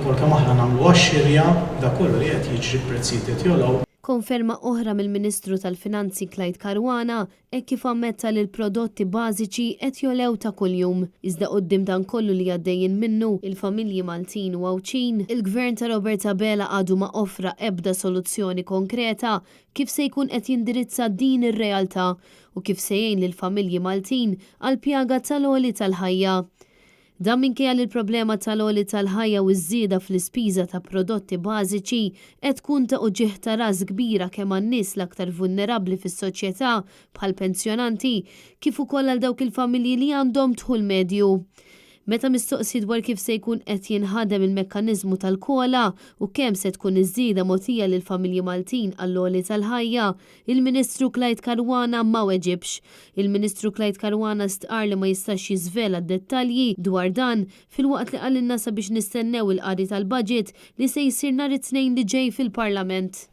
ukoll kemm aħna nagħmlu għax-xirja dak kollu li qed jiġri prezzijiet qed jolgħu. Konferma oħra mill-Ministru tal-Finanzi Clyde Caruana hekk kif ammetta li l-prodotti bażiċi qed jolew ta' kuljum. Iżda quddiem dan kollu li għaddejjin minnu il-familji Maltin u Għawċin, il-Gvern ta' Roberta Bela għadu ma offra ebda soluzzjoni konkreta kif se jkun qed jindirizza din ir-realtà u kif se jgħin lill-familji Maltin għal pjaga tal-għoli tal-ħajja. Dan minkejja li l-problema tal-għoli tal-ħajja u ż-żieda fl-ispiża ta' prodotti bażiċi qed tkun ta' uġieħ ta' ras kbira kemm għan-nies l-aktar vulnerabbli fis-soċjetà bħal pensjonanti kif ukoll għal dawk il-familji li għandhom dħul medju. Meta mistoqsi dwar kif se jkun qed jinħadem il-mekkaniżmu tal-kola u kemm se tkun iż-żieda mogħtija lil familji Maltin għall-għoli tal-ħajja, il-Ministru Clyde Caruana ma weġibx. Il-Ministru Clyde Caruana stqar li ma jistax jiżvela d-dettalji dwar dan filwaqt li qalilna sabiex nistennew il-qari tal-budget li se jsir nhar it-tnejn li ġej fil-Parlament.